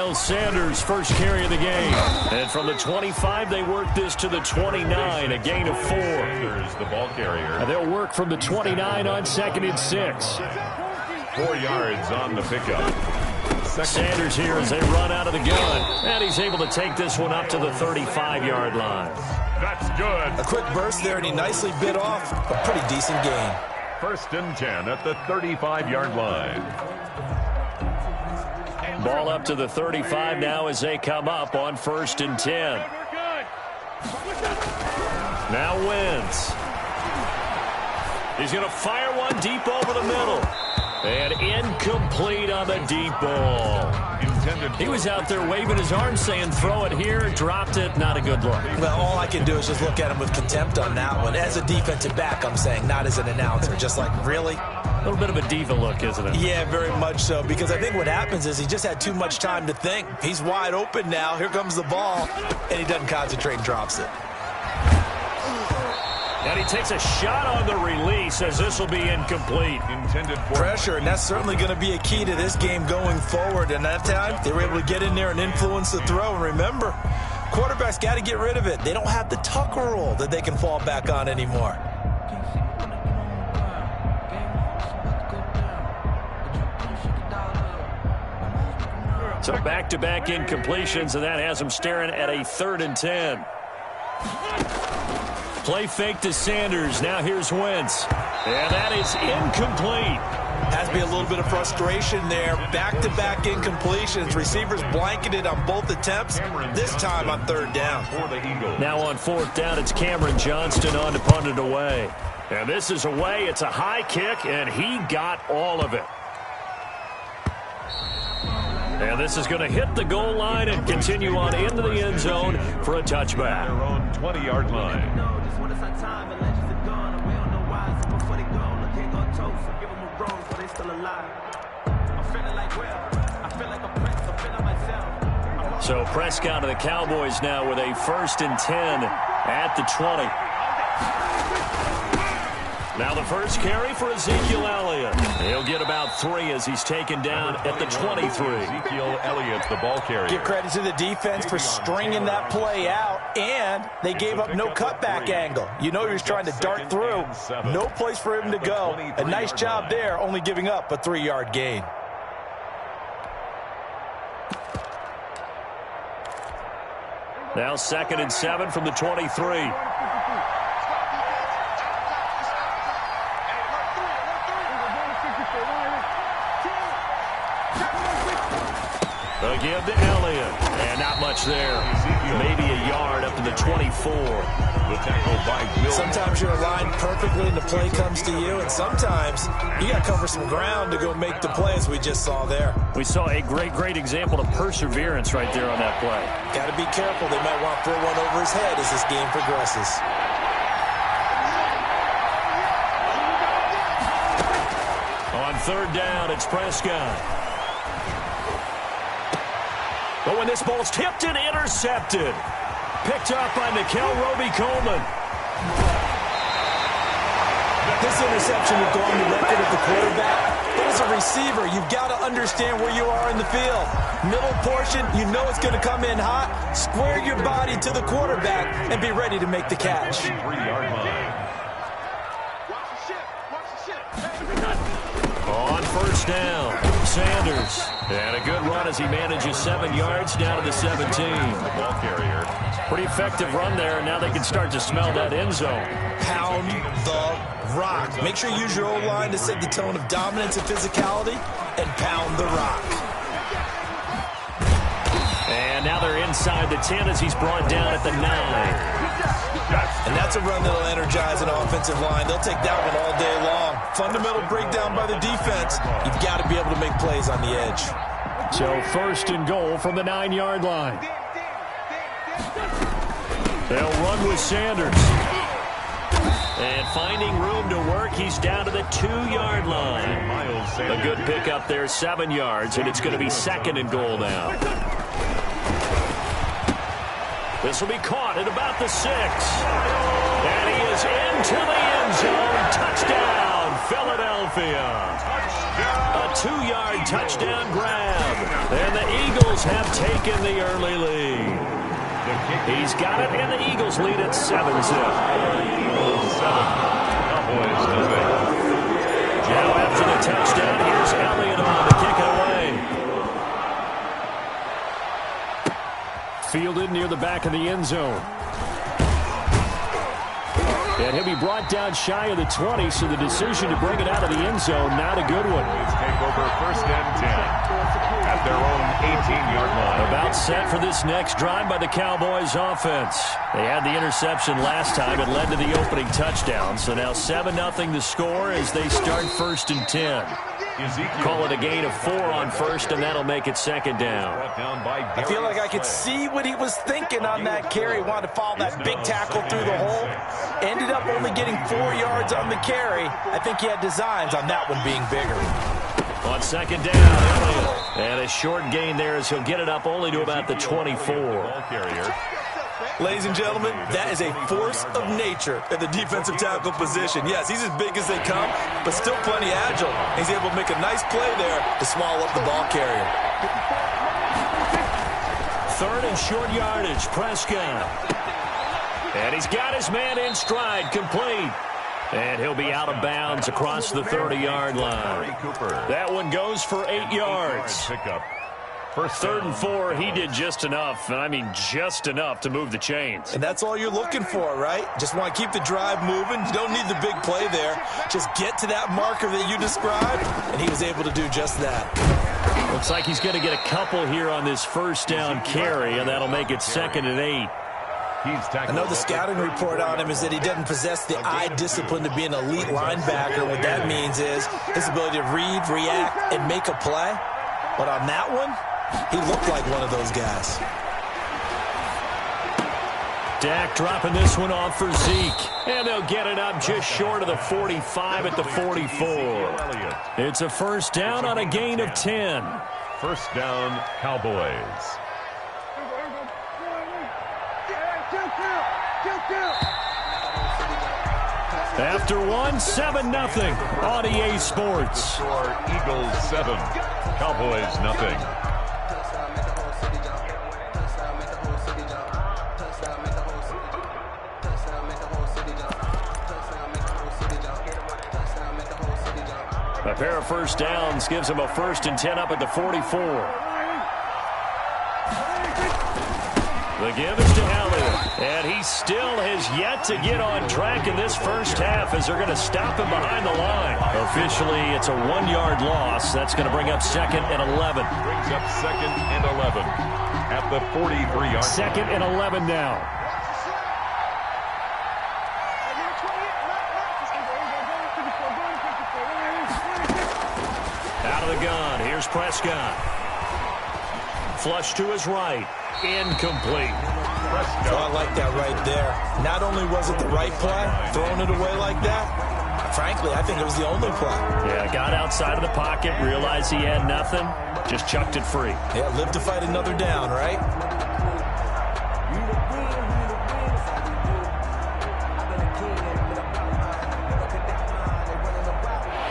Miles Sanders' first carry of the game. And from the 25, they work this to the 29, a gain of 4. Sanders, the ball carrier. And they'll work from the 29 on 2nd and 6. 4 yards on the pickup. Sanders here as they run out of the gun. And he's able to take this one up to the 35-yard line. That's good. A quick burst there, and he nicely bit off a pretty decent gain. 1st and 10 at the 35-yard line. Ball up to the 35 now as they come up on 1st and 10. Now Wentz. He's going to fire one deep over the middle. And incomplete on the deep ball. He was out there waving his arms saying throw it here, dropped it, not a good look. Well, all I can do is just look at him with contempt on that one. As a defensive back, I'm saying, not as an announcer. Just like, really? A little bit of a diva look, isn't it? Yeah, very much so, because I think what happens is he just had too much time to think. He's wide open now. Here comes the ball, and he doesn't concentrate and drops it. And he takes a shot on the release as this will be incomplete. Intended for pressure, and that's certainly going to be a key to this game going forward. And that time, they were able to get in there and influence the throw. And remember, quarterbacks got to get rid of it. They don't have the tucker roll that they can fall back on anymore. So back-to-back incompletions, and that has them staring at a 3rd and 10. Play fake to Sanders. Now here's Wentz. And that is incomplete. Has to be a little bit of frustration there. Back-to-back incompletions. Receivers blanketed on both attempts, this time on 3rd down. Now on 4th down, it's Cameron Johnston on to punt it away. And this is away. It's a high kick, and he got all of it. And this is going to hit the goal line and continue on into the end zone for a touchback. Their own 20-yard line. So Prescott of the Cowboys now with a 1st and 10 at the 20. Now the first carry for Ezekiel Elliott. He'll get about 3 as he's taken down at the 23. Ezekiel Elliott, the ball carrier. Give credit to the defense for stringing that play out, and they gave up no cutback angle. You know he was trying to dart through. No place for him to go. A nice job there, only giving up a 3-yard gain. Now 2nd and 7 from the 23. They'll give to Elliott. And not much there. Maybe a yard up to the 24. The tackle by Will. Sometimes you're aligned perfectly and the play comes to you, and sometimes you got to cover some ground to go make the play, as we just saw there. We saw a great example of perseverance right there on that play. Got to be careful. They might want to throw one over his head as this game progresses. On 3rd down, it's Prescott. But when this ball's tipped and intercepted, picked up by Nikel Roby-Coleman. This interception will go on the record of the quarterback. But as a receiver, you've got to understand where you are in the field. Middle portion, you know it's going to come in hot. Square your body to the quarterback and be ready to make the catch. 3-yard line. On 1st down, Sanders. And a good run as he manages 7 yards down to the 17. The ball carrier. Pretty effective run there, and now they can start to smell that end zone. Pound the rock. Make sure you use your O-line to set the tone of dominance and physicality, and pound the rock. And now they're inside the 10 as he's brought down at the 9. And that's a run that'll energize an offensive line. They'll take that one all day long. Fundamental breakdown by the defense. You've got to be able to make plays on the edge. So 1st and goal from the 9-yard line. They'll run with Sanders. And finding room to work, he's down to the 2-yard line. A good pickup there, 7 yards, and it's going to be 2nd and goal now. This will be caught at about the 6. And he is into the end zone. Touchdown, Philadelphia. A 2-yard touchdown grab. And the Eagles have taken the early lead. He's got it, and the Eagles lead at 7-zip. Cowboys nothing. Now after the touchdown, here's Elliott on to kick it away. Fielded near the back of the end zone. And he'll be brought down shy of the 20, so the decision to bring it out of the end zone, not a good one. Take over 1st and 10 at their own 18-yard line. About set for this next drive by the Cowboys offense. They had the interception last time. It led to the opening touchdown. So now 7-0 the score as they start 1st and 10. Call it a gain of 4 on 1st, and that'll make it 2nd down. I feel like I could see what he was thinking on that carry. Wanted to follow that big tackle through the hole. Ended up only getting 4 yards on the carry. I think he had designs on that one being bigger. On 2nd down, Elliott. And a short gain there as he'll get it up only to about the 24. Ladies and gentlemen, that is a force of nature at the defensive tackle position. Yes, he's as big as they come, but still plenty agile. He's able to make a nice play there to swallow up the ball carrier. 3rd and short yardage, Prescott. And he's got his man in stride, complete. And he'll be out of bounds across the 30-yard line. That one goes for 8 yards. 3rd and 4, he did just enough, and I mean just enough to move the chains. And that's all you're looking for, right? Just want to keep the drive moving. You don't need the big play there. Just get to that marker that you described, and he was able to do just that. Looks like he's going to get a couple here on this 1st down carry, and that'll make it 2nd and 8. I know the scouting report on him is that he doesn't possess the eye discipline to be an elite linebacker. What that means is his ability to read, react, and make a play. But on that one, he looked like one of those guys. Dak dropping this one off for Zeke. And they'll get it up just short of the 45 at the 44. It's a 1st down on a gain of 10. 1st down, Cowboys. After 7-0 on EA Sports. Eagles 7, Cowboys nothing. A pair of 1st downs gives him a 1st and 10 up at the 44. The give is to Elliott, and he still has yet to get on track in this 1st half as they're going to stop him behind the line. Officially, it's a 1-yard loss. That's going to bring up 2nd and 11. Brings up 2nd and 11 at the 43-yard. 2nd and 11 now. Out of the gun, here's Prescott. Flush to his right. Incomplete. So I like that right there. Not only was it the right play, throwing it away like that, frankly, I think it was the only play. Yeah, got outside of the pocket, realized he had nothing, just chucked it free. Yeah, live to fight another down, right?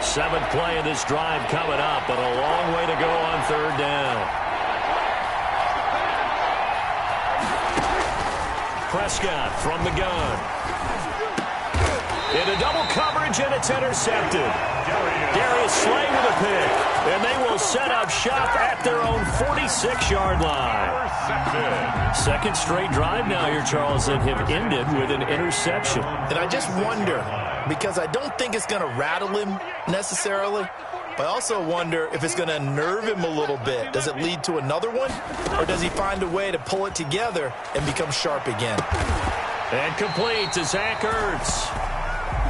Seventh play of this drive coming up, but a long way to go on 3rd down. Prescott from the gun. Into double coverage, and it's intercepted. Darius Slay with a pick. And they will set up shop at their own 46-yard line. 2nd straight drive now here, Charles, that have ended with an interception. And I just wonder, because I don't think it's going to rattle him necessarily, but I also wonder if it's going to nerve him a little bit. Does it lead to another one? Or does he find a way to pull it together and become sharp again? And complete to Zach Ertz.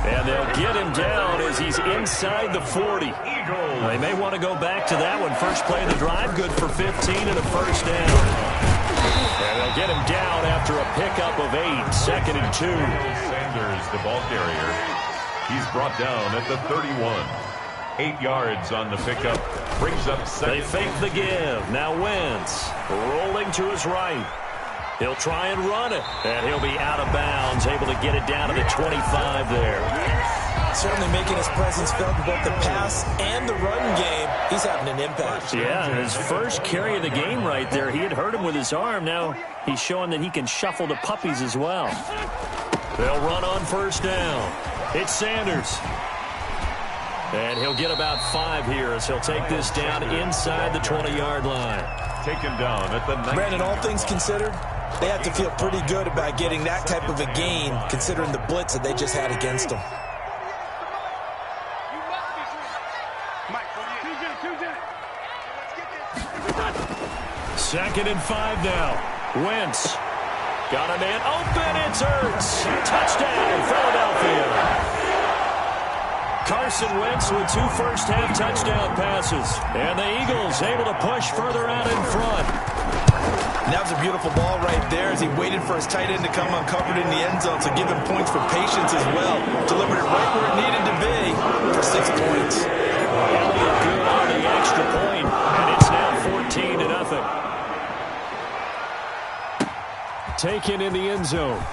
And they'll get him down as he's inside the 40. They may want to go back to that one. First play of the drive, good for 15 and a 1st down. And they'll get him down after a pickup of 8, 2nd and 2. Sanders, the ball carrier. He's brought down at the 31. 8 yards on the pickup. Brings up 2nd. They fake the give. Now Wentz rolling to his right. He'll try and run it. And he'll be out of bounds, able to get it down to the 25 there. Certainly making his presence felt in both the pass and the run game. He's having an impact. Yeah, his first carry of the game right there. He had hurt him with his arm. Now he's showing that he can shuffle the puppies as well. They'll run on first down. It's Sanders. And he'll get about 5 here as he'll take this down inside the 20-yard line. Taken down at the 19. Brandon, all things considered, they have to feel pretty good about getting that type of a gain considering the blitz that they just had against them. Second and 5 now. Wentz. Got a man open. It's Ertz. Touchdown, Philadelphia. Carson Wentz with 2 first-half touchdown passes. And the Eagles able to push further out in front. And that was a beautiful ball right there as he waited for his tight end to come uncovered in the end zone, so give him points for patience as well. Delivered it right where it needed to be for 6 points. Elliott good on the extra point, and it's now 14-0. Taken in the end zone.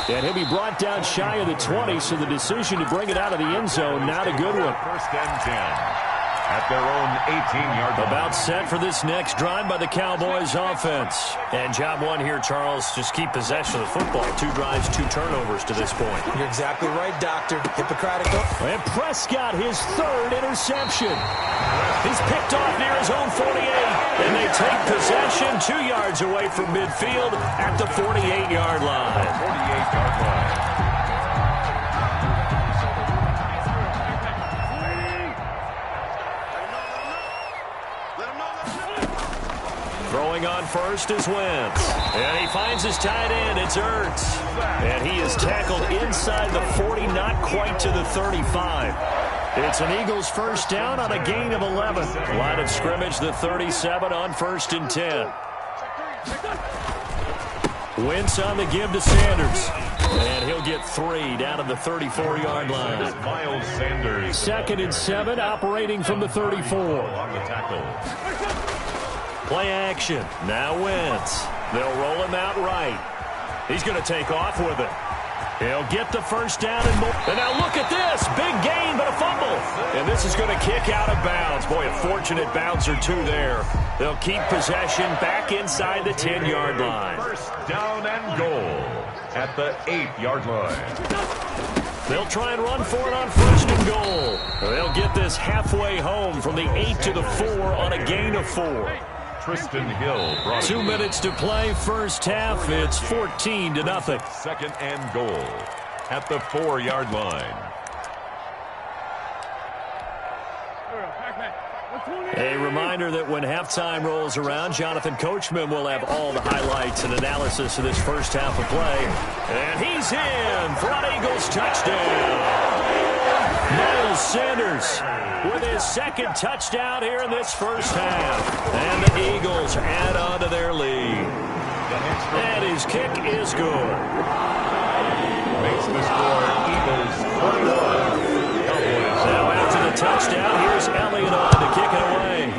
And he'll be brought down shy of the 20, so the decision to bring it out of the end zone, not a good one. First and 10 at their own 18-yard line. About set for this next drive by the Cowboys offense. And job one here, Charles, just keep possession of the football. 2 drives, 2 turnovers to this point. You're exactly right, Doctor. Hippocratic. And Prescott, his 3rd interception. He's picked off near his own 48. And they take possession 2 yards away from midfield at the 48-yard line. 48-yard line. Throwing on first is Wentz. And he finds his tight end. It's Ertz. And he is tackled inside the 40, not quite to the 35. It's an Eagles first down on a gain of 11. Line of scrimmage, the 37 on 1st and 10. Wentz on the give to Sanders. And he'll get 3 down at the 34-yard line. Miles Sanders. 2nd and 7, operating from the 34. On the tackle. Play action. Now Wentz. They'll roll him out right. He's going to take off with it. He'll get the first down and more. And now look at this. Big gain, but a fumble. And this is going to kick out of bounds. Boy, a fortunate bounce or 2 there. They'll keep possession back inside the 10-yard line. First down and goal at the 8-yard line. They'll try and run for it on 1st and goal. They'll get this halfway home from the 8 to the 4 on a gain of 4. Tristan Hill brought 2 minutes to play first half. It's 14-0. 2nd and goal at the 4-yard line. A reminder that when halftime rolls around, Jonathan Coachman will have all the highlights and analysis of this first half of play. And he's in for an Eagles touchdown. Miles Sanders with his 2nd touchdown here in this first half. And the Eagles add on to their lead. And his kick is good. Makes the score Eagles 21. Cowboys. Now after the touchdown, here's Elliott on to kick it away.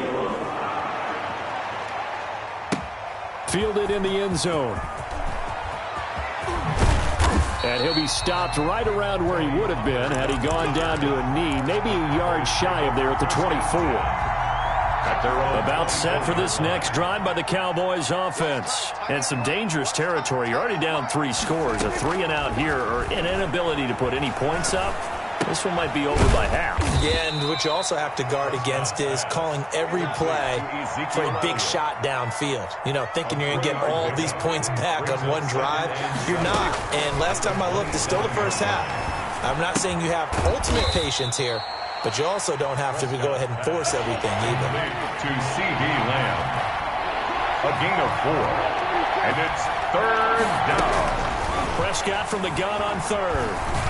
Fielded in the end zone. And he'll be stopped right around where he would have been had he gone down to a knee, maybe a yard shy of there at the 24. About set for this next drive by the Cowboys offense. And some dangerous territory. You're already down 3 scores. A 3-and-out here or an inability to put any points up. This one might be over by half. Yeah, and what you also have to guard against is calling every play for a big shot downfield. You know, thinking you're going to get all these points back on one drive. You're not. And last time I looked, it's still the first half. I'm not saying you have ultimate patience here, but you also don't have to go ahead and force everything either. To C.D. Lamb. A gain of 4. And it's 3rd down. Prescott from the gun on 3rd.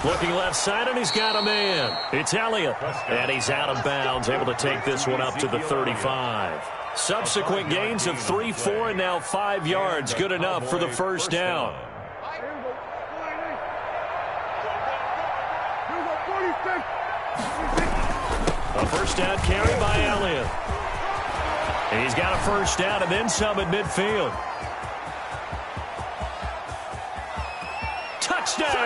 Looking left side, and he's got a man. It's Elliott, and he's out of bounds, able to take this one up to the 35. Subsequent gains of 3, 4, and now 5 yards. Good enough for the first down. A first down carry by Elliott. And he's got a first down and then some at midfield. Touchdown!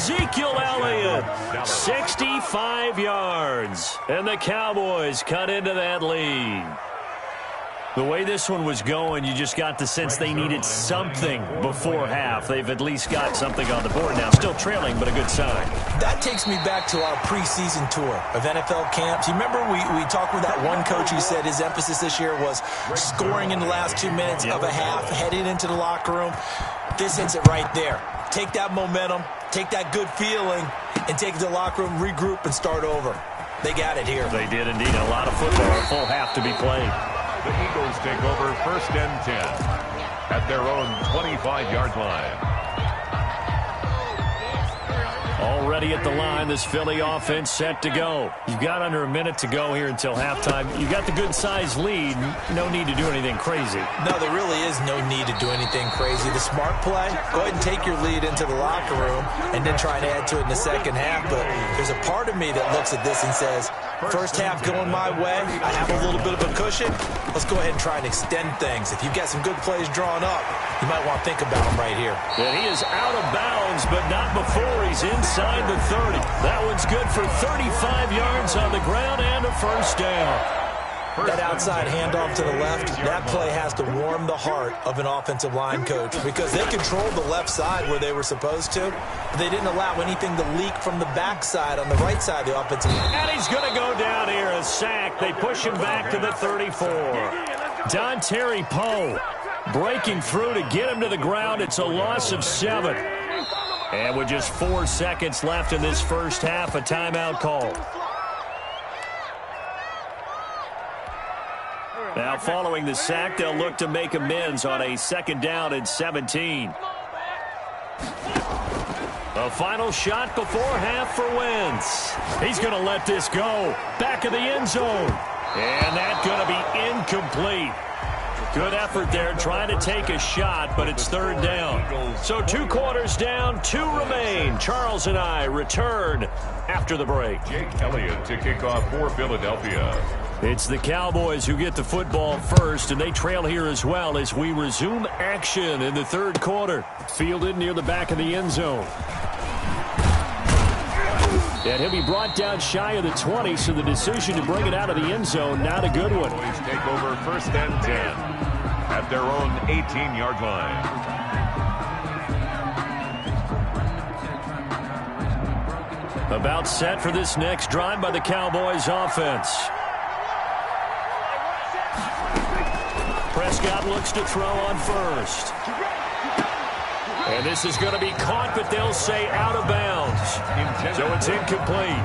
Ezekiel Elliott, 65 yards. And the Cowboys cut into that lead. The way this one was going, you just got the sense they needed something before half. They've at least got something on the board now. Still trailing, but a good sign. That takes me back to our preseason tour of NFL camps. You remember we talked with that one coach who said his emphasis this year was scoring in the last 2 minutes of a half, heading into the locker room. This hits it right there. Take that momentum, take that good feeling, and take it to the locker room, regroup, and start over. They got it here. They did indeed. A lot of football, a full half to be played. The Eagles take over 1st and 10 at their own 25-yard line. Already at the line, this Philly offense set to go. You've got under a minute to go here until halftime. You've got the good-sized lead. No need to do anything crazy. No, there really is no need to do anything crazy. The smart play, go ahead and take your lead into the locker room and then try and add to it in the second half. But there's a part of me that looks at this and says, first half going my way, I have a little bit of a cushion. Let's go ahead and try and extend things. If you've got some good plays drawn up, you might want to think about them right here. And he is out of bounds, but not before he's inside the 30. That one's good for 35 yards on the ground and a first down. That outside handoff to the left, that play has to warm the heart of an offensive line coach because they controlled the left side where they were supposed to. They didn't allow anything to leak from the backside on the right side of the offensive line. And he's going to go down here, a sack. They push him back to the 34. Dontari Poe breaking through to get him to the ground. It's a loss of 7. And with just 4 seconds left in this first half, a timeout call. Now, following the sack, they'll look to make amends on a 2nd down and 17. A final shot before half for Wentz. He's going to let this go. Back of the end zone. And that's going to be incomplete. Good effort there trying to take a shot, but it's 3rd down. So 2 quarters down, 2 remain. Charles and I return after the break. Jake Elliott to kick off for Philadelphia. It's the Cowboys who get the football first, and they trail here as well as we resume action in the 3rd quarter. Fielded near the back of the end zone. And he'll be brought down shy of the 20, so the decision to bring it out of the end zone, not a good one. Cowboys take over 1st and 10 at their own 18-yard line. About set for this next drive by the Cowboys offense. Prescott looks to throw on first. And this is going to be caught, but they'll say out of bounds. So it's incomplete.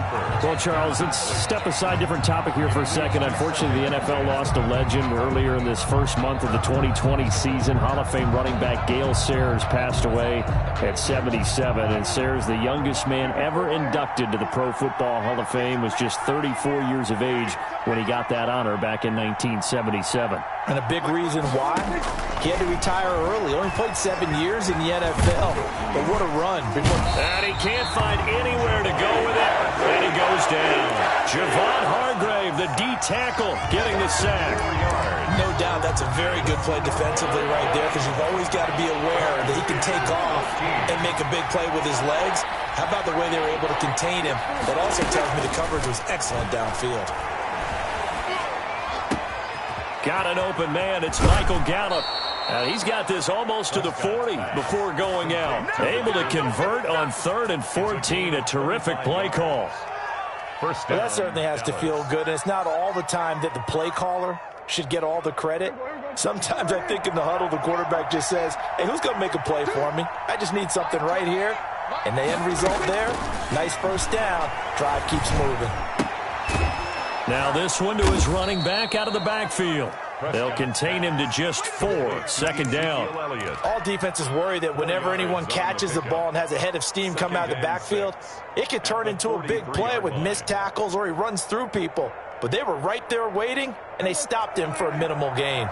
Well, Charles, let's step aside, different topic here for a second. Unfortunately, the NFL lost a legend earlier in this first month of the 2020 season. Hall of Fame running back Gale Sayers passed away at 77. And Sayers, the youngest man ever inducted to the Pro Football Hall of Fame, was just 34 years of age when he got that honor back in 1977. And a big reason why? He had to retire early. Only played 7 years in the NFL. But what a run. And he can't find anywhere to go with it. And he goes down. Javon Hargrave, the D tackle, getting the sack. No doubt that's a very good play defensively right there because you've always got to be aware that he can take off and make a big play with his legs. How about the way they were able to contain him? That also tells me the coverage was excellent downfield. Got an open man. It's Michael Gallup. He's got this almost to the 40 before going out. Able to convert on 3rd and 14. A terrific play call. Well, that certainly has to feel good. And it's not all the time that the play caller should get all the credit. Sometimes I think in the huddle, the quarterback just says, hey, who's going to make a play for me? I just need something right here. And the end result there, nice first down. Drive keeps moving. Now this one to his running back out of the backfield. They'll contain him to just 4. 2nd down. All defenses worry that whenever anyone catches the ball and has a head of steam come out of the backfield, it could turn into a big play with missed tackles or he runs through people. But they were right there waiting, and they stopped him for a minimal gain.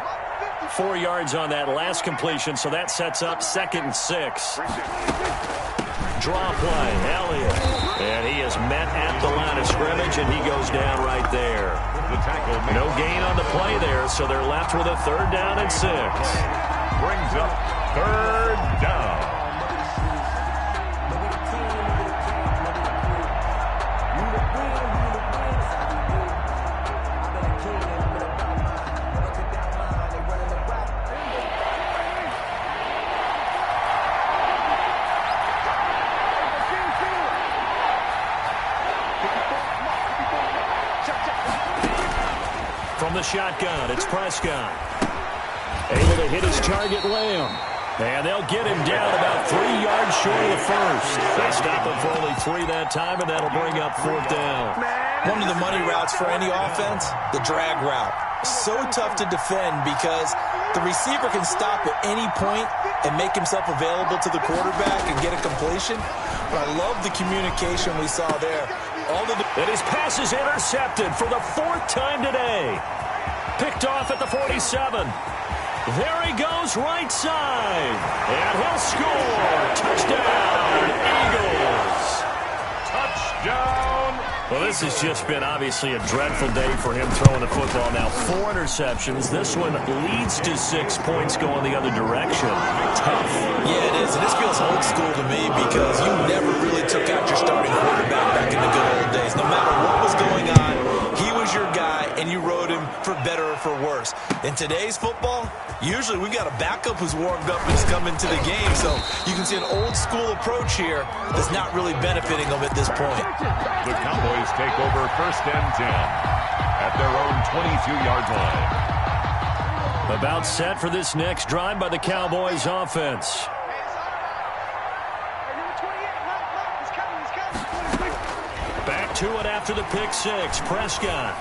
4 yards on that last completion, so that sets up 2nd and 6. Draw play, Elliott. And he is met at the line of scrimmage, and he goes down right there. No gain on the play there, so they're left with a 3rd down and 6. Brings up 3rd down. From the shotgun, it's Prescott. Able to hit his target, Lamb. And they'll get him down about 3 yards short of the first. They stop him for only 3 that time, and that'll bring up 4th down. One of the money routes for any offense, the drag route. So tough to defend because the receiver can stop at any point and make himself available to the quarterback and get a completion. But I love the communication we saw there. And his pass is intercepted for the 4th time today. Picked off at the 47. There he goes, right side. And he'll score. Touchdown, Eagles. Touchdown. Well, this has just been obviously a dreadful day for him throwing the football. Now 4 interceptions. This one leads to 6 points going the other direction. Tough. Yeah, it is. And this feels old school to me because you never really took out your starting quarterback back in the good old days. No matter what was going on, he was your guy, and you rode him for better or for worse. In today's football, usually we got a backup who's warmed up and has come into the game. So you can see an old school approach here that's not really benefiting them at this point. The Cowboys take over 1st and 10 at their own 22-yard line. About set for this next drive by the Cowboys offense. Back to it after the pick 6. Prescott.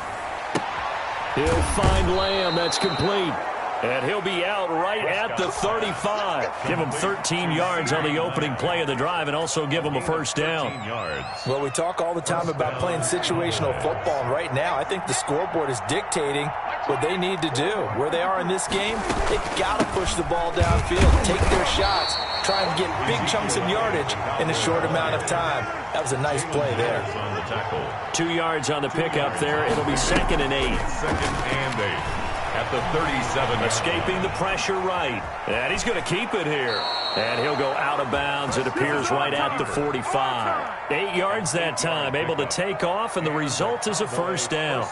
He'll find Lamb. That's complete. And he'll be out right at the 35. Give him 13 yards on the opening play of the drive and also give him a 1st down. Well, we talk all the time about playing situational football, and right now I think the scoreboard is dictating what they need to do. Where they are in this game, they've got to push the ball downfield, take their shots, try and get big chunks of yardage in a short amount of time. That was a nice play there. 2 yards on the pickup there. It'll be 2nd and 8. 2nd and 8. At the 37. Escaping the pressure right. And he's going to keep it here. And he'll go out of bounds. It appears right at the 45. 8 yards that time. Able to take off, and the result is a 1st down.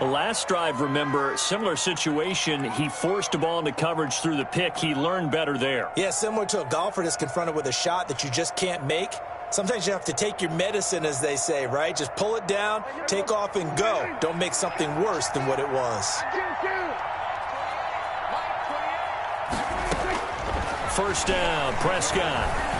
The last drive, remember, similar situation. He forced a ball into coverage through the pick. He learned better there. Yeah, similar to a golfer that's confronted with a shot that you just can't make. Sometimes you have to take your medicine, as they say, right? Just pull it down, take off, and go. Don't make something worse than what it was. 1st down, Prescott.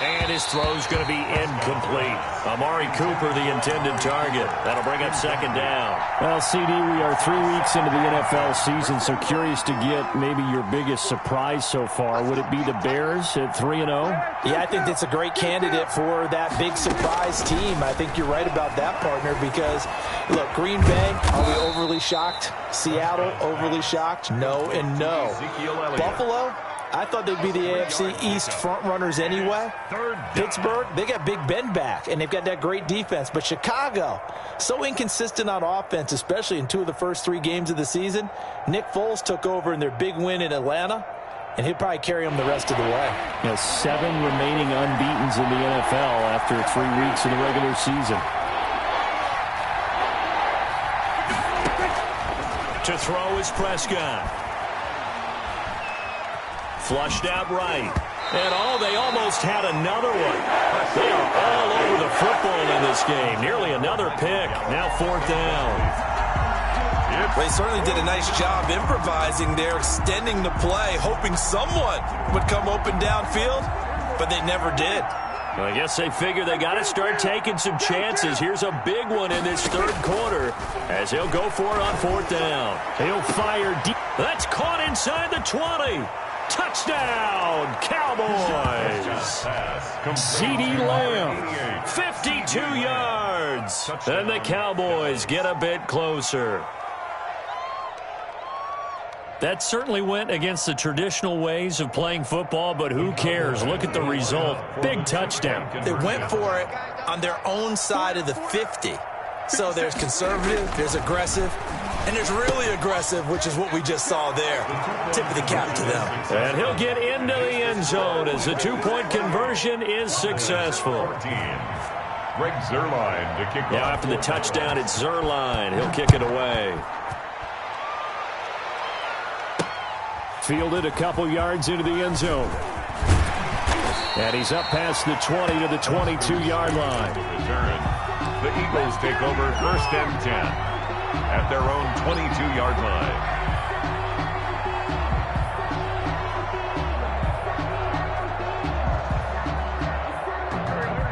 And his throw's going to be incomplete. Amari Cooper, the intended target. That'll bring up 2nd down. Well, CD, we are 3 weeks into the NFL season, so curious to get maybe your biggest surprise so far. Would it be the Bears at 3-0? Yeah, I think that's a great candidate for that big surprise team. I think you're right about that, partner, because, look, Green Bay, are we overly shocked? Seattle, overly shocked? No and no. Buffalo, I thought they'd be the AFC East front runners anyway. Pittsburgh, they got Big Ben back, and they've got that great defense. But Chicago, so inconsistent on offense, especially in 2 of the first 3 games of the season. Nick Foles took over in their big win in Atlanta, and he'll probably carry them the rest of the way. Yeah, 7 remaining unbeatens in the NFL after 3 weeks in the regular season. To throw is Prescott. Flushed out right. And they almost had another one. They are all over the football in this game. Nearly another pick. Now 4th down. They certainly did a nice job improvising there, extending the play, hoping someone would come open downfield, but they never did. Well, I guess they figure they got to start taking some chances. Here's a big one in this 3rd quarter as he'll go for it on 4th down. He'll fire deep. That's caught inside the 20. Touchdown, Cowboys. CeeDee Lamb, 52 yards. And the Cowboys get a bit closer. That certainly went against the traditional ways of playing football, but who cares? Look at the result. Big touchdown. They went for it on their own side of the 50. So there's conservative, there's aggressive, and there's really aggressive, which is what we just saw there. Tip of the cap to them. And he'll get into the end zone as the 2-point conversion is successful. Greg Zuerlein to kick off. Now after the touchdown, it's Zuerlein. He'll kick it away. Fielded a couple yards into the end zone. And he's up past the 20 to the 22-yard line. The Eagles take over 1st and 10. at their own 22-yard line.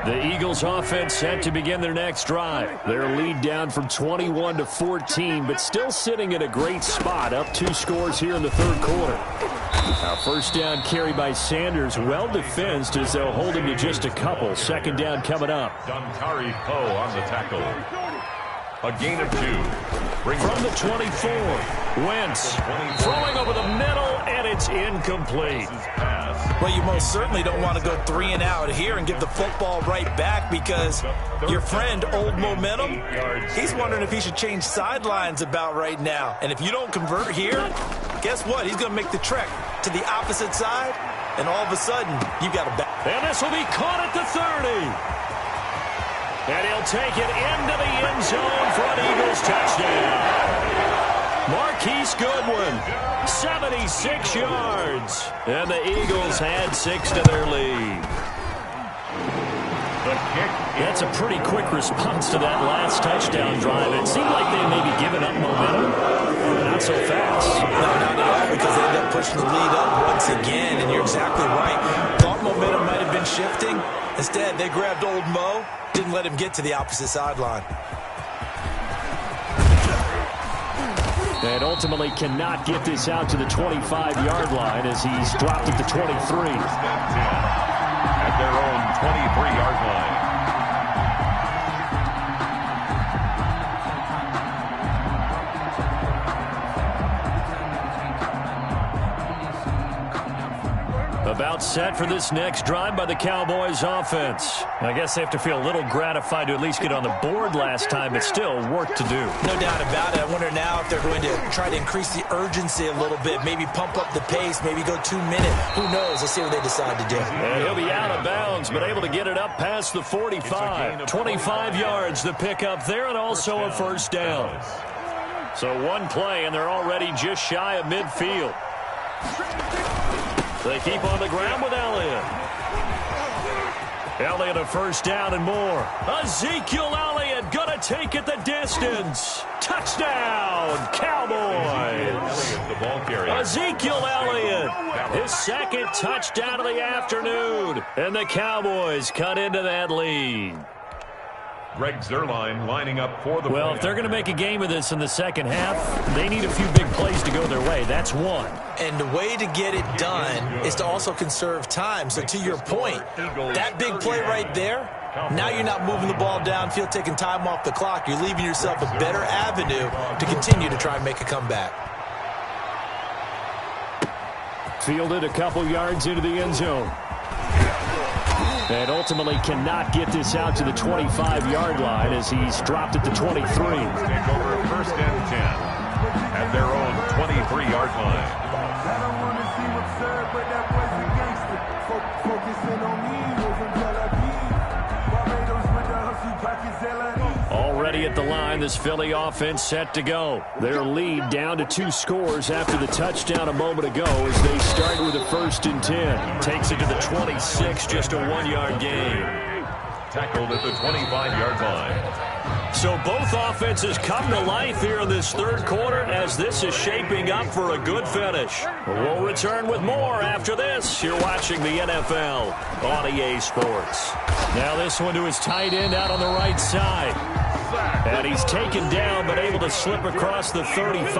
The Eagles offense set to begin their next drive. Their lead down from 21 to 14, but still sitting at a great spot, up 2 scores here in the third quarter. Now first down carry by Sanders, well defensed as they'll hold him to just a couple. Second down coming up. Dontari Poe on the tackle. A gain of 2. From the 24, Wentz throwing over the middle, and it's incomplete. Well, you most certainly don't want to go 3 and out here and give the football right back, because your friend, Old Momentum, he's wondering if he should change sidelines about right now. And if you don't convert here, guess what? He's going to make the trek to the opposite side, and all of a sudden, you got a back. And this will be caught at the 30. And he'll take it into the end zone for an Eagles touchdown. Marquise Goodwin, 76 yards. And the Eagles had 6 to their lead. The kick. That's a pretty quick response to that last touchdown drive. It seemed like they maybe given up momentum. Not so fast. No, not at all, because they ended up pushing the lead up once again. And you're exactly right. Thought momentum might have been shifting. Instead, they grabbed Old Mo. Didn't let him get to the opposite sideline. And ultimately cannot get this out to the 25-yard line as he's dropped at the 23. At their own 23-yard line. About set for this next drive by the Cowboys offense. I guess they have to feel a little gratified to at least get on the board last time, but still work to do. No doubt about it. I wonder now if they're going to try to increase the urgency a little bit, maybe pump up the pace, maybe go 2 minutes. Who knows? Let's see what they decide to do. And he'll be out of bounds, but able to get it up past the 45. 25 yards to pick up there, and also a first down. So one play, and they're already just shy of midfield. They keep on the ground with Elliott. Elliott a first down and more. Ezekiel Elliott going to take it the distance. Touchdown, Cowboys. Ezekiel Elliott, his second touchdown of the afternoon. And the Cowboys cut into that lead. Greg Zuerlein lining up for the Well, if they're going to make a game of this in the second half, they need a few big plays to go their way. That's one. And the way to get it done is to also conserve time. So to your point, that big play right there, now you're not moving the ball downfield, taking time off the clock. You're leaving yourself a better avenue to continue to try and make a comeback. Fielded a couple yards into the end zone. And ultimately cannot get this out to the 25-yard line as he's dropped at the 23. Take over first and 10 at their own 23-yard line. I don't want to see what's served, but that boy's a gangster. Focusing on me, wasn't Tel Aviv. Barbados with the hustle, pockets LA. Already at the line, this Philly offense set to go. Their lead down to 2 scores after the touchdown a moment ago as they start with a first and 10. Takes it to the 26, just a 1-yard gain. Tackled at the 25-yard line. So both offenses come to life here in this third quarter as this is shaping up for a good finish. We'll return with more after this. You're watching the NFL on EA Sports. Now this one to his tight end out on the right side. And he's taken down but able to slip across the 35.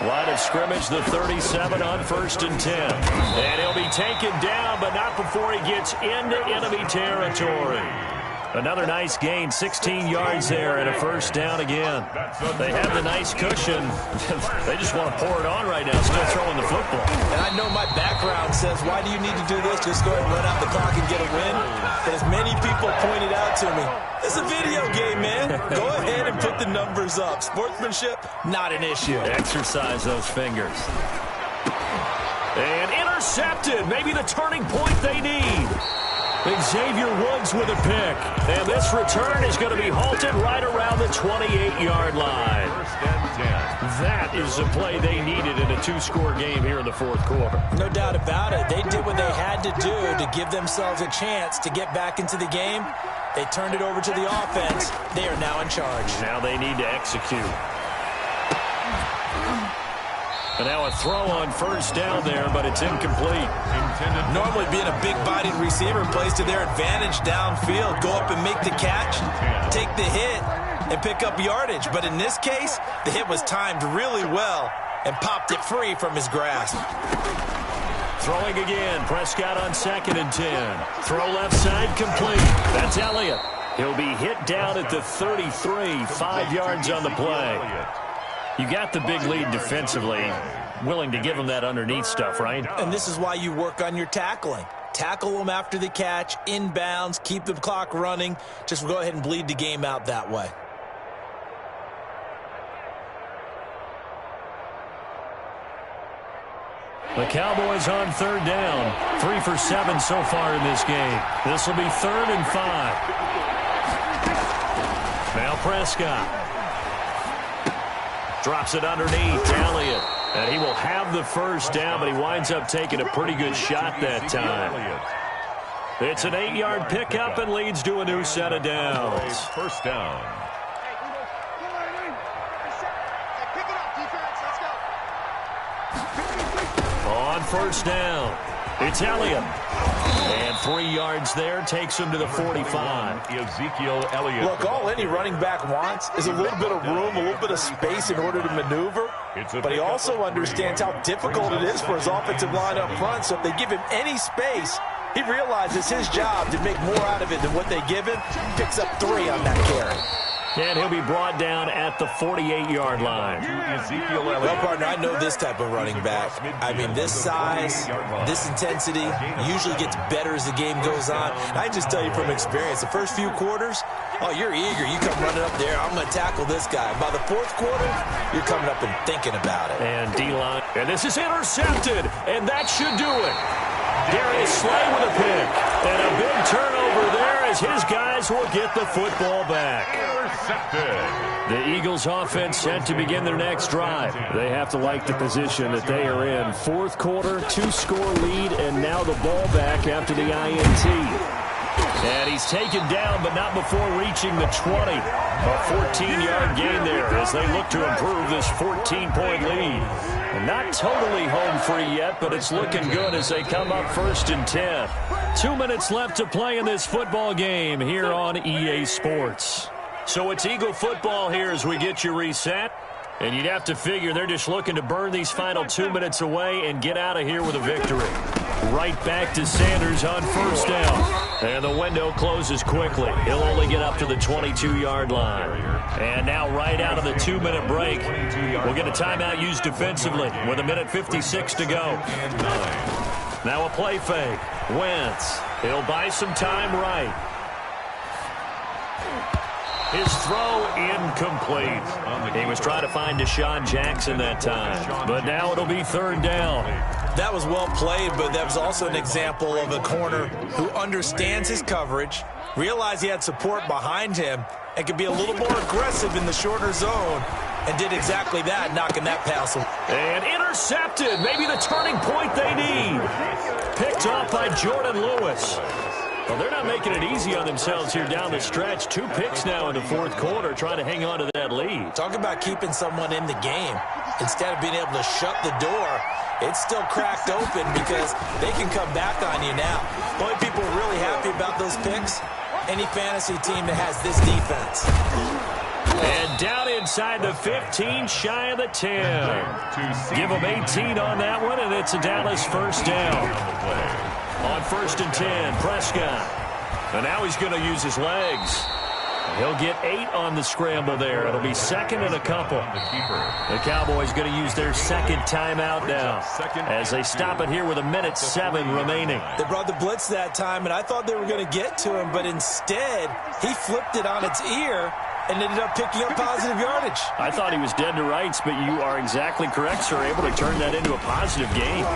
Line of scrimmage, the 37 on first and 10. And he'll be taken down, but not before he gets into enemy territory. Another nice gain, 16 yards there, and a first down again. They have the nice cushion. They just want to pour it on right now, still throwing the football. And I know my background says, why do you need to do this? Just go ahead and run out the clock and get a win. But as many people pointed out to me, it's a video game, man. Go ahead and put the numbers up. Sportsmanship, not an issue. Exercise those fingers. And intercepted. Maybe the turning point they need. Xavier Woods with a pick. And this return is going to be halted right around the 28-yard line. That is the play they needed in a two-score game here in the fourth quarter. No doubt about it. They did what they had to do to give themselves a chance to get back into the game. They turned it over to the offense. They are now in charge. Now they need to execute. And now a throw on first down there, but it's incomplete. Normally being a big-bodied receiver plays to their advantage downfield. Go up and make the catch, take the hit, and pick up yardage. But in this case, the hit was timed really well and popped it free from his grasp. Throwing again. Prescott on 2nd and 10. Throw left side complete. That's Elliott. He'll be hit down at the 33, 5 yards on the play. You got the big lead defensively. Willing to give him that underneath stuff, right? And this is why you work on your tackling. Tackle them after the catch, inbounds, keep the clock running. Just go ahead and bleed the game out that way. The Cowboys on 3rd down. 3 for 7 so far in this game. This will be 3rd and 5. Now Prescott. Drops it underneath to Elliott. And he will have the first down, but he winds up taking a pretty good shot that time. It's an 8-yard pickup and leads to a new set of downs. First down. On first down, it's Elliott. And 3 yards there takes him to the 45. Ezekiel Elliott. Look, all any running back wants is a little bit of room, a little bit of space in order to maneuver. But he also understands how difficult it is for his offensive line up front. So if they give him any space, he realizes his job to make more out of it than what they give him. Picks up 3 on that carry. And he'll be brought down at the 48-yard line. Well, partner, I know this type of running back. I mean, this size, this intensity usually gets better as the game goes on. I just tell you from experience, the first few quarters, oh, you're eager. You come running up there, I'm going to tackle this guy. By the fourth quarter, you're coming up and thinking about it. And D-line. And this is intercepted, and that should do it. Darius Slay with a pick. And a big turnover there as his guys will get the football back. The Eagles offense set to begin their next drive. They have to like the position that they are in. Fourth quarter, 2-score lead, and now the ball back after the INT. And he's taken down, but not before reaching the 20. A 14-yard gain there as they look to improve this 14-point lead. And not totally home free yet, but it's looking good as they come up 1st and 10. 2 minutes left to play in this football game here on EA Sports. So it's Eagle football here as we get you reset. And you'd have to figure they're just looking to burn these final 2 minutes away and get out of here with a victory. Right back to Sanders on first down. And the window closes quickly. He'll only get up to the 22-yard line. And now right out of the 2-minute break, we'll get a timeout used defensively with 1:56 to go. Now a play fake. Wentz. He'll buy some time right. His throw incomplete. He was trying to find Deshaun Jackson that time. But now it'll be 3rd down. That was well played, but that was also an example of a corner who understands his coverage, realized he had support behind him, and could be a little more aggressive in the shorter zone, and did exactly that, knocking that pass away. And intercepted. Maybe the turning point they need. Picked off by Jordan Lewis. Well, they're not making it easy on themselves here down the stretch. 2 picks now in the fourth quarter, trying to hang on to that lead. Talk about keeping someone in the game. Instead of being able to shut the door, it's still cracked open because they can come back on you now. The only people really happy about those picks, any fantasy team that has this defense. And down inside the 15, shy of the 10. Give them 18 on that one, and it's a Dallas first down. On 1st and 10, Prescott. And now he's going to use his legs. He'll get 8 on the scramble there. It'll be 2nd and a couple. The Cowboys going to use their second timeout now as they stop it here with 1:07 remaining. They brought the blitz that time, and I thought they were going to get to him, but instead he flipped it on its ear and ended up picking up positive yardage. I thought he was dead to rights, but you are exactly correct, sir. Able to turn that into a positive gain.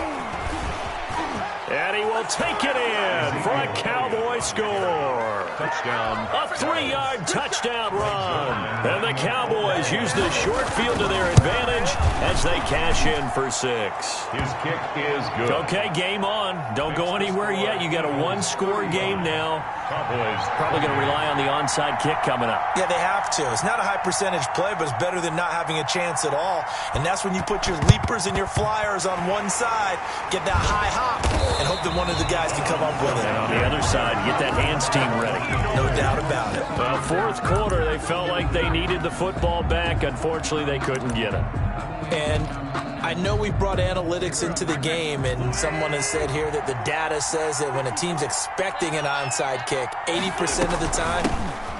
And he will take it in for a Cowboys Cowboys score. Touchdown. A 3-yard touchdown run. And the Cowboys use the short field to their advantage as they cash in for 6. His kick is good. Okay, game on. Don't go anywhere yet. You got a one-score game now. Cowboys Probably going to rely on the onside kick coming up. Yeah, they have to. It's not a high-percentage play, but it's better than not having a chance at all. And that's when you put your leapers and your flyers on one side, get that high hop, and hope that one of the guys can come up with it. And on the other side, get that hands team ready. No doubt about it. Well, fourth quarter, they felt like they needed the football back. Unfortunately, they couldn't get it. And I know we brought analytics into the game, and someone has said here that the data says that when a team's expecting an onside kick, 80% of the time,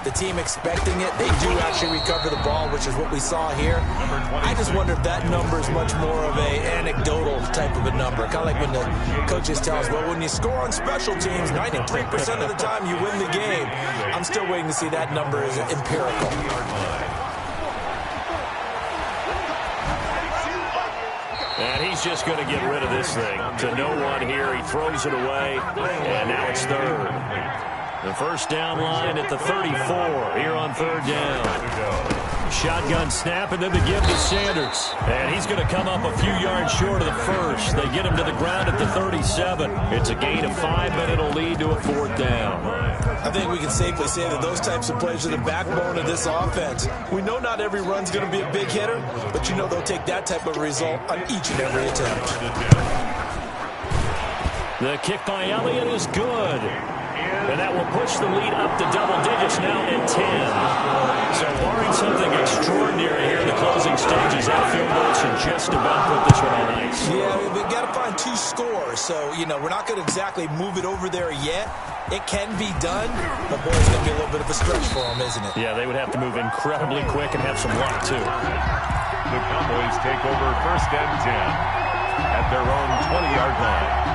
the team expecting it, they do actually recover the ball, which is what we saw here. I just wonder if that number is much more of a anecdotal type of a number. Kind of like when the coaches tell us, well, when you score on special teams, 93% of the time you win the game. I'm still waiting to see that number is empirical. And he's just going to get rid of this thing. To no one here. He throws it away, and now it's third. The first down line at the 34 here on third down. Shotgun snap, and then the give to Sanders. And he's going to come up a few yards short of the first. They get him to the ground at the 37. It's a gain of 5, but it'll lead to a fourth down. I think we can safely say that those types of plays are the backbone of this offense. We know not every run's going to be a big hitter, but you know they'll take that type of result on each and every attempt. The kick by Elliott is good. And that will push the lead up to double digits now at 10. So barring something extraordinary here in the closing stages, that field goal should just about put this one on ice. Yeah, we've got to find 2 scores. So, you know, we're not going to exactly move it over there yet. It can be done, but boy, it's going to be a little bit of a stretch for them, isn't it? Yeah, they would have to move incredibly quick and have some luck, too. The Cowboys take over first and 10 at their own 20-yard line.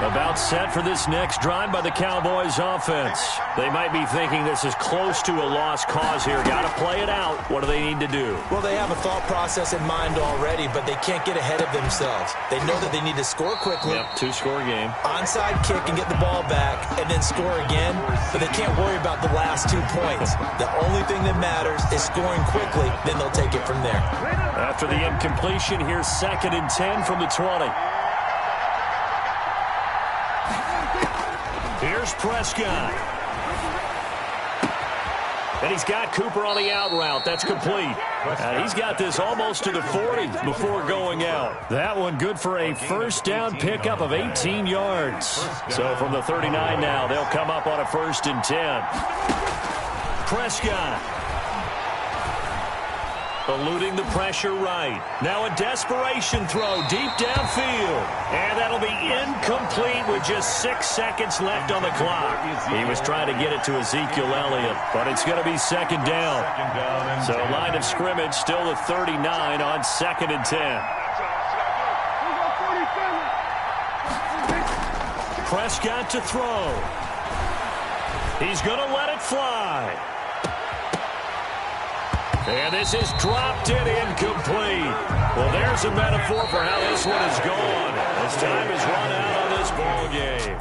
About set for this next drive by the Cowboys offense. They might be thinking this is close to a lost cause here. Got to play it out. What do they need to do? Well, they have a thought process in mind already, but they can't get ahead of themselves. They know that they need to score quickly. Yep, 2-score game. Onside kick and get the ball back and then score again, but they can't worry about the last 2 points. The only thing that matters is scoring quickly, then they'll take it from there. After the incompletion, here's 2nd and 10 from the 20. Here's Prescott. And he's got Cooper on the out route. That's complete. And he's got this almost to the 40 before going out. That one good for a first down pickup of 18 yards. So from the 39 now, they'll come up on a 1st and 10. Prescott. Eluding the pressure right. Now a desperation throw deep downfield. And that'll be incomplete with just 6 seconds left on the clock. He was trying to get it to Ezekiel Elliott, but it's going to be 2nd down. So line of scrimmage still the 39 on 2nd and 10. Prescott to throw. He's going to let it fly. And this is dropped in incomplete. Well, there's a metaphor for how this one is gone. As time has run out on this ball game.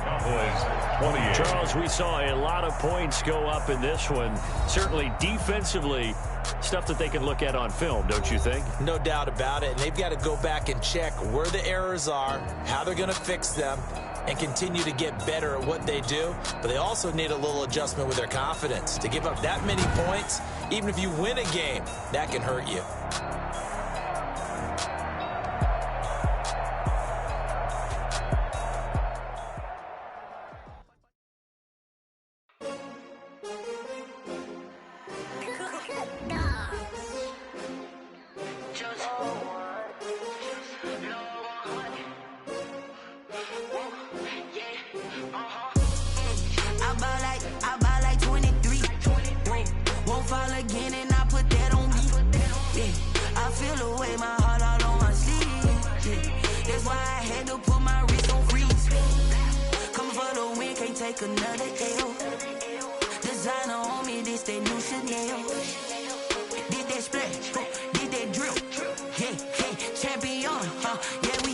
Charles, we saw a lot of points go up in this one. Certainly defensively, stuff that they can look at on film, don't you think? No doubt about it. And they've got to go back and check where the errors are, how they're going to fix them, and continue to get better at what they do. But they also need a little adjustment with their confidence. To give up that many points, even if you win a game, that can hurt you. Another L. Designer on me, this they new Chanel. Did that splash, did that drip. Yeah, champion, yeah, we